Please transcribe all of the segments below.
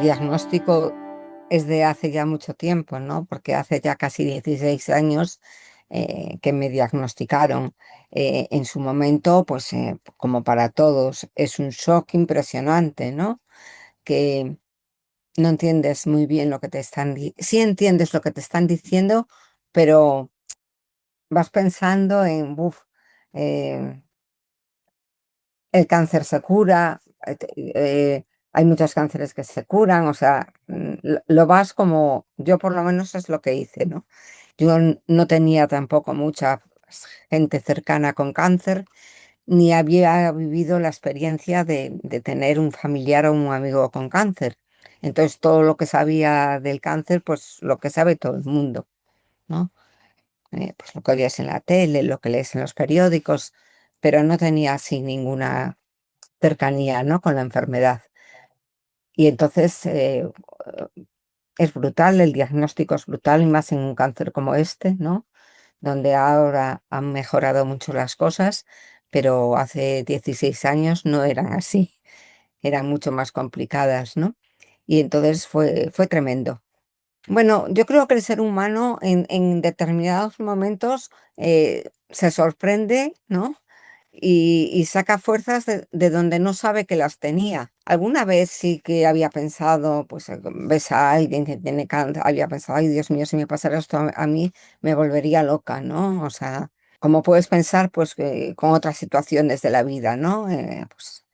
diagnóstico es de hace ya mucho tiempo, ¿no? Porque hace ya casi 16 años que me diagnosticaron. En su momento, pues como para todos, es un shock impresionante, ¿no? Que no entiendes muy bien lo que te están diciendo. Sí entiendes lo que te están diciendo, pero vas pensando en, buf, eh, el cáncer se cura, hay muchos cánceres que se curan, o sea, lo vas como, yo por lo menos es lo que hice, ¿no? Yo no tenía tampoco mucha gente cercana con cáncer, ni había vivido la experiencia de tener un familiar o un amigo con cáncer. Entonces, todo lo que sabía del cáncer, pues lo que sabe todo el mundo, ¿no? Pues lo que oyes en la tele, lo que lees en los periódicos, pero no tenía así ninguna cercanía, ¿no? Con la enfermedad. Y entonces es brutal, el diagnóstico es brutal, y más en un cáncer como este, ¿no? Donde ahora han mejorado mucho las cosas, pero hace 16 años no eran así, eran mucho más complicadas, ¿no? Y entonces fue tremendo. Bueno, yo creo que el ser humano en determinados momentos se sorprende, ¿no? Y saca fuerzas de donde no sabe que las tenía. Alguna vez sí que había pensado, pues ves a alguien que tiene cáncer, había pensado, ay Dios mío, si me pasara esto a mí, me volvería loca, ¿no? O sea, como puedes pensar, pues que con otras situaciones de la vida, ¿no? Pues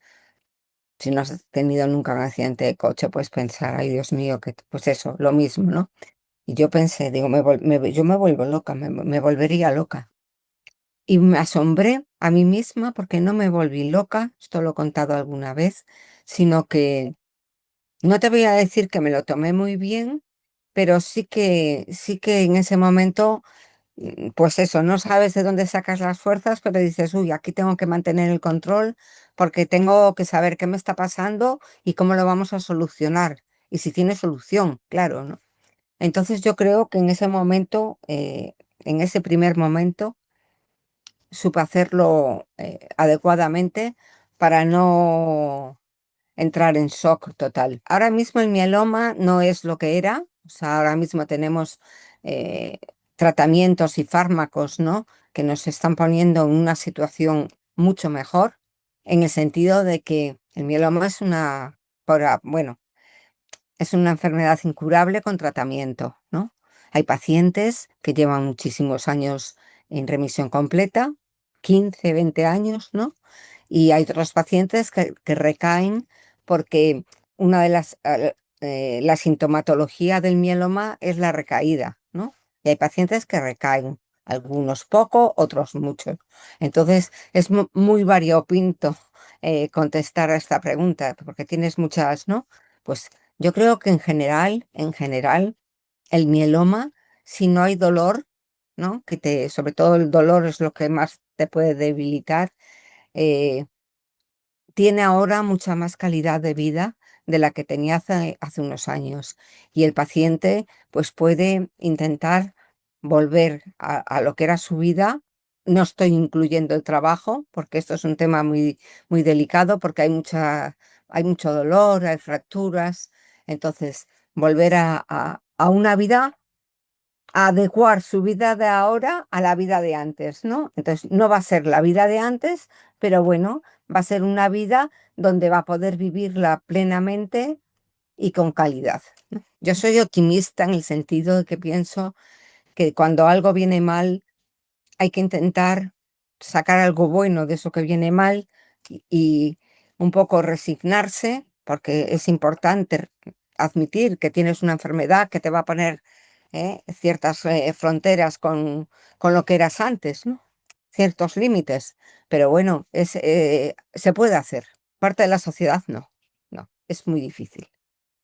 si no has tenido nunca un accidente de coche, puedes pensar, ay Dios mío, que pues eso, lo mismo, ¿no? Y yo pensé, digo, yo me vuelvo loca, me volvería loca. Y me asombré a mí misma porque no me volví loca, esto lo he contado alguna vez, sino que no te voy a decir que me lo tomé muy bien, pero sí que en ese momento, pues eso, no sabes de dónde sacas las fuerzas, pero dices, uy, aquí tengo que mantener el control porque tengo que saber qué me está pasando y cómo lo vamos a solucionar. Y si tiene solución, claro, ¿no? Entonces yo creo que en ese momento, en ese primer momento, supe hacerlo adecuadamente para no entrar en shock total. Ahora mismo el mieloma no es lo que era, o sea, ahora mismo tenemos eh, tratamientos y fármacos, ¿no? Que nos están poniendo en una situación mucho mejor, en el sentido de que el mieloma es bueno, es una enfermedad incurable con tratamiento, ¿no? Hay pacientes que llevan muchísimos años en remisión completa, 15, 20 años, ¿no? Y hay otros pacientes que recaen porque una de la sintomatología del mieloma es la recaída, ¿no? Y hay pacientes que recaen, algunos poco, otros mucho. Entonces es muy variopinto contestar a esta pregunta, porque tienes muchas, ¿no? Pues yo creo que en general, el mieloma, si no hay dolor, ¿no? Sobre todo el dolor es lo que más te puede debilitar, eh, tiene ahora mucha más calidad de vida de la que tenía hace unos años. Y el paciente, pues puede intentar volver a lo que era su vida. No estoy incluyendo el trabajo, porque esto es un tema muy, muy delicado, porque hay mucho dolor, hay fracturas. Entonces, volver a una vida, a adecuar su vida de ahora a la vida de antes, ¿no? Entonces, no va a ser la vida de antes, pero bueno, va a ser una vida donde va a poder vivirla plenamente y con calidad, ¿no? Yo soy optimista en el sentido de que pienso que cuando algo viene mal, hay que intentar sacar algo bueno de eso que viene mal y un poco resignarse, porque es importante admitir que tienes una enfermedad que te va a poner ciertas fronteras con lo que eras antes, ¿no? Ciertos límites, pero bueno, se puede hacer. Parte de la sociedad no, no, es muy difícil.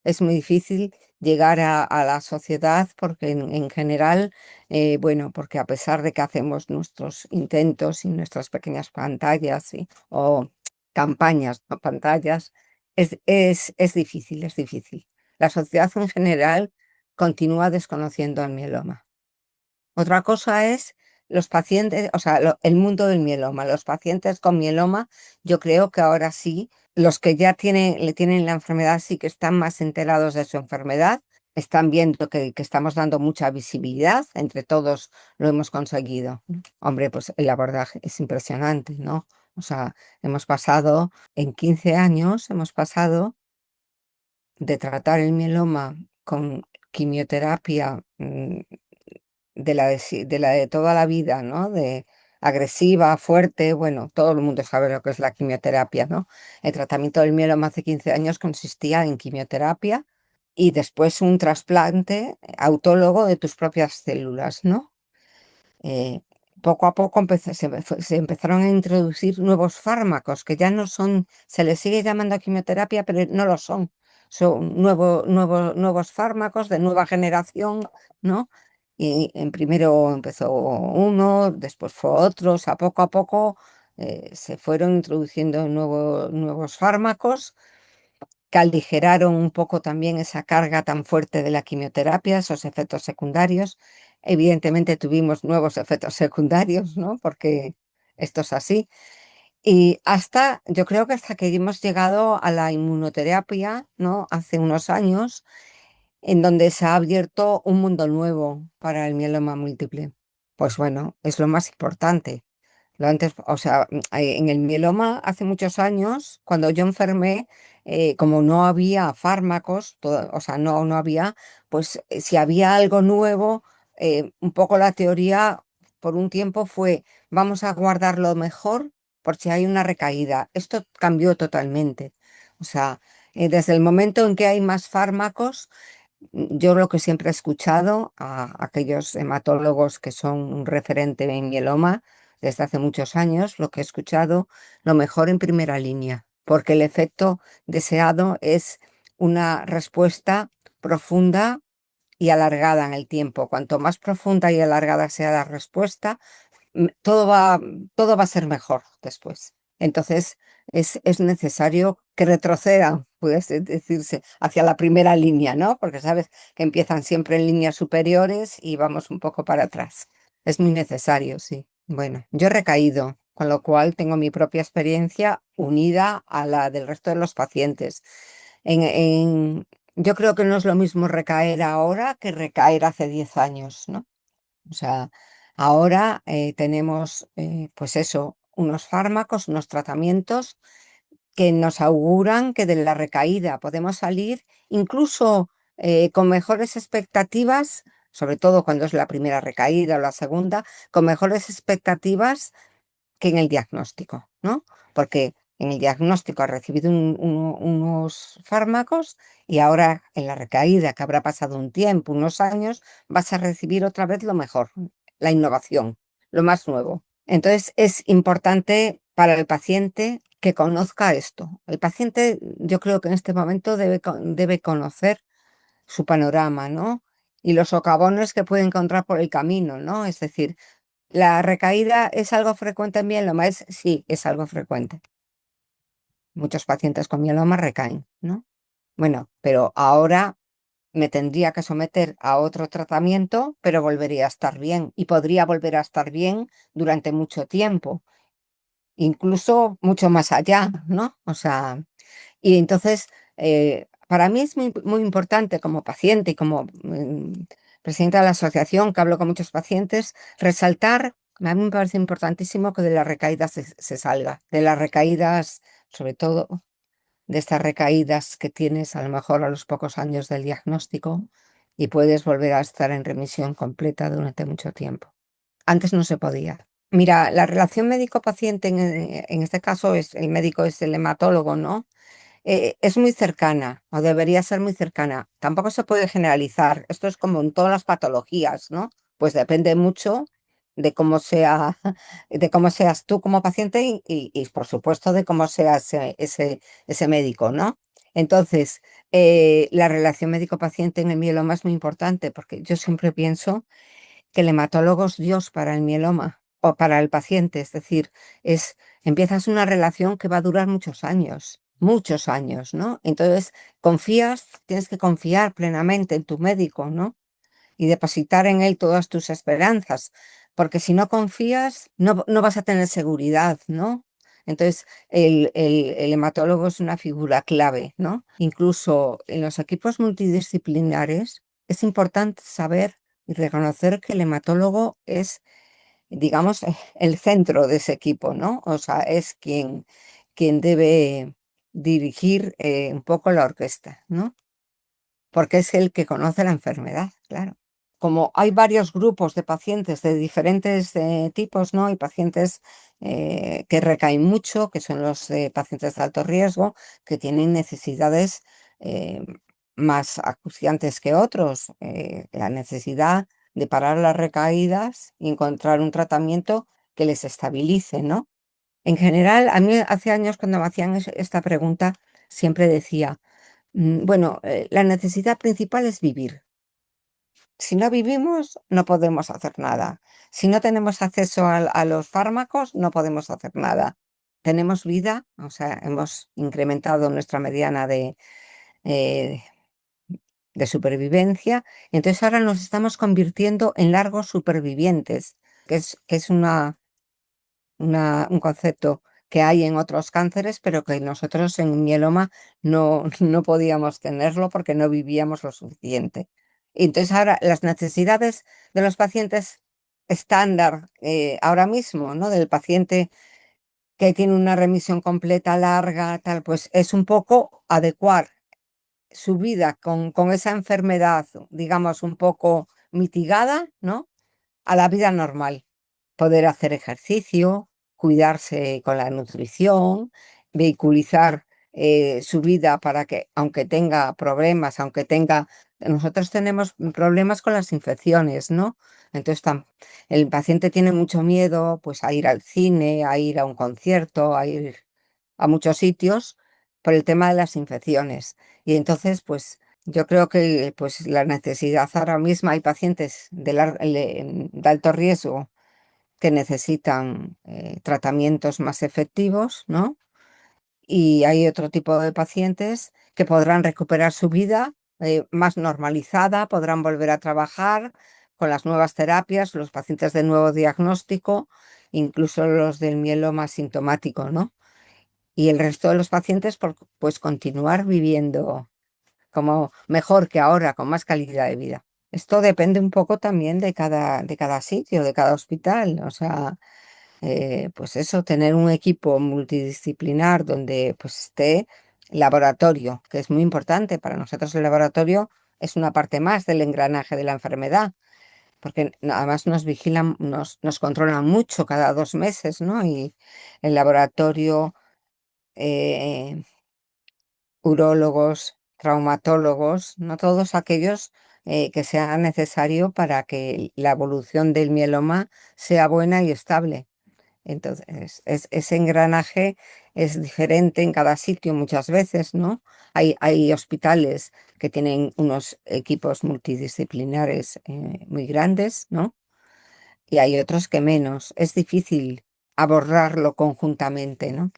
Es muy difícil llegar a la sociedad porque en general, bueno, porque a pesar de que hacemos nuestros intentos y nuestras pequeñas pantallas o campañas, no pantallas, es difícil, es difícil. La sociedad en general continúa desconociendo el mieloma. Otra cosa es los pacientes, o sea, el mundo del mieloma, los pacientes con mieloma, yo creo que ahora sí, los que ya le tienen la enfermedad sí que están más enterados de su enfermedad, están viendo que estamos dando mucha visibilidad, entre todos lo hemos conseguido. Hombre, pues el abordaje es impresionante, ¿no? O sea, hemos pasado, en 15 años, hemos pasado de tratar el mieloma con quimioterapia, de la de toda la vida, ¿no? De agresiva, fuerte, bueno, todo el mundo sabe lo que es la quimioterapia, ¿no? El tratamiento del mieloma hace 15 años consistía en quimioterapia y después un trasplante autólogo de tus propias células, ¿no? eh, Poco a poco se empezaron a introducir nuevos fármacos que ya no son, se les sigue llamando quimioterapia, pero no lo son. Son nuevos fármacos de nueva generación, ¿no? Y primero empezó uno, después fue otro, o sea, poco a poco se fueron introduciendo nuevos fármacos que aligeraron un poco también esa carga tan fuerte de la quimioterapia, esos efectos secundarios. Evidentemente tuvimos nuevos efectos secundarios, ¿no? Porque esto es así. Y yo creo que hasta que hemos llegado a la inmunoterapia, ¿no? Hace unos años, en donde se ha abierto un mundo nuevo para el mieloma múltiple. Pues bueno, es lo más importante. Lo antes, o sea, en el mieloma hace muchos años, cuando yo enfermé, como no había fármacos, o sea, no había, pues si había algo nuevo, un poco la teoría por un tiempo fue, vamos a guardar lo mejor por si hay una recaída. Esto cambió totalmente. O sea, desde el momento en que hay más fármacos, yo lo que siempre he escuchado a aquellos hematólogos que son un referente en mieloma desde hace muchos años, lo que he escuchado, lo mejor en primera línea, porque el efecto deseado es una respuesta profunda y alargada en el tiempo. Cuanto más profunda y alargada sea la respuesta, todo va a ser mejor después. Entonces, es necesario que retrocedan, puede decirse, hacia la primera línea, ¿no? Porque sabes que empiezan siempre en líneas superiores y vamos un poco para atrás. Es muy necesario, sí. Bueno, yo he recaído, con lo cual tengo mi propia experiencia unida a la del resto de los pacientes. En, en- yo creo que no es lo mismo recaer ahora que recaer hace 10 años, ¿no? O sea, ahora tenemos, pues eso, unos fármacos, unos tratamientos que nos auguran que de la recaída podemos salir incluso con mejores expectativas, sobre todo cuando es la primera recaída o la segunda, con mejores expectativas que en el diagnóstico, ¿no? Porque en el diagnóstico has recibido unos fármacos y ahora en la recaída, que habrá pasado un tiempo, unos años, vas a recibir otra vez lo mejor, la innovación, lo más nuevo. Entonces es importante para el paciente que conozca esto. El paciente, yo creo que en este momento debe conocer su panorama, ¿no? Y los socavones que puede encontrar por el camino, ¿no? Es decir, ¿la recaída es algo frecuente en mieloma? Sí, es algo frecuente. Muchos pacientes con mieloma recaen, ¿no? Bueno, pero ahora me tendría que someter a otro tratamiento, pero volvería a estar bien y podría volver a estar bien durante mucho tiempo, incluso mucho más allá, ¿no? O sea, y entonces, para mí es muy importante como paciente y como presidenta de la asociación, que hablo con muchos pacientes, resaltar, a mí me parece importantísimo que de las recaídas se salga, de las recaídas, sobre todo de estas recaídas que tienes a lo mejor a los pocos años del diagnóstico y puedes volver a estar en remisión completa durante mucho tiempo. Antes no se podía. Mira, la relación médico-paciente en este caso el médico es el hematólogo, ¿no? Es muy cercana, o debería ser muy cercana. Tampoco se puede generalizar. Esto es como en todas las patologías, ¿no? Pues depende mucho de cómo sea, de cómo seas tú como paciente y, por supuesto, de cómo seas ese médico, ¿no? Entonces, la relación médico-paciente en el mieloma es muy importante porque yo siempre pienso que el hematólogo es Dios para el mieloma o para el paciente, es decir, empiezas una relación que va a durar muchos años, ¿no? Entonces, tienes que confiar plenamente en tu médico, ¿no? Y depositar en él todas tus esperanzas, porque si no confías, no vas a tener seguridad, ¿no? Entonces, el hematólogo es una figura clave, ¿no? Incluso en los equipos multidisciplinares es importante saber y reconocer que el hematólogo es, digamos, el centro de ese equipo, ¿no? O sea, es quien debe dirigir un poco la orquesta, ¿no? Porque es el que conoce la enfermedad, claro. Como hay varios grupos de pacientes de diferentes tipos, ¿no? Hay pacientes que recaen mucho, que son los pacientes de alto riesgo, que tienen necesidades eh, más acuciantes que otros. La necesidad de parar las recaídas y encontrar un tratamiento que les estabilice, ¿no? En general, a mí hace años cuando me hacían esta pregunta, siempre decía, bueno, la necesidad principal es vivir. Si no vivimos, no podemos hacer nada. Si no tenemos acceso a los fármacos, no podemos hacer nada. Tenemos vida, o sea, hemos incrementado nuestra mediana eh, de supervivencia, entonces ahora nos estamos convirtiendo en largos supervivientes, que es un concepto que hay en otros cánceres, pero que nosotros en mieloma no podíamos tenerlo porque no vivíamos lo suficiente. Y entonces ahora las necesidades de los pacientes estándar ahora mismo, ¿no? Del paciente que tiene una remisión completa larga, tal, pues es un poco adecuar su vida con esa enfermedad, digamos, un poco mitigada, ¿no? A la vida normal. Poder hacer ejercicio, cuidarse con la nutrición, vehiculizar su vida para que, aunque tenga problemas, nosotros tenemos problemas con las infecciones, ¿no? Entonces el paciente tiene mucho miedo, pues, a ir al cine, a ir a un concierto, a ir a muchos sitios por el tema de las infecciones. Y entonces, pues, yo creo que, pues, la necesidad ahora mismo, hay pacientes de alto riesgo que necesitan tratamientos más efectivos, ¿no? Y hay otro tipo de pacientes que podrán recuperar su vida más normalizada, podrán volver a trabajar con las nuevas terapias, los pacientes de nuevo diagnóstico, incluso los del mieloma sintomático, ¿no? Y el resto de los pacientes, pues, continuar viviendo como mejor que ahora, con más calidad de vida. Esto depende un poco también de cada sitio, de cada hospital. O sea, pues eso, tener un equipo multidisciplinar donde pues esté laboratorio, que es muy importante. Para nosotros el laboratorio es una parte más del engranaje de la enfermedad, porque además nos vigilan, nos controlan mucho cada 2 meses, ¿no? Y el laboratorio, eh, urólogos, traumatólogos, no todos aquellos que sea necesario para que la evolución del mieloma sea buena y estable. Entonces, ese engranaje es diferente en cada sitio muchas veces, ¿no? Hay hospitales que tienen unos equipos multidisciplinares muy grandes, ¿no? Y hay otros que menos. Es difícil abordarlo conjuntamente, ¿no?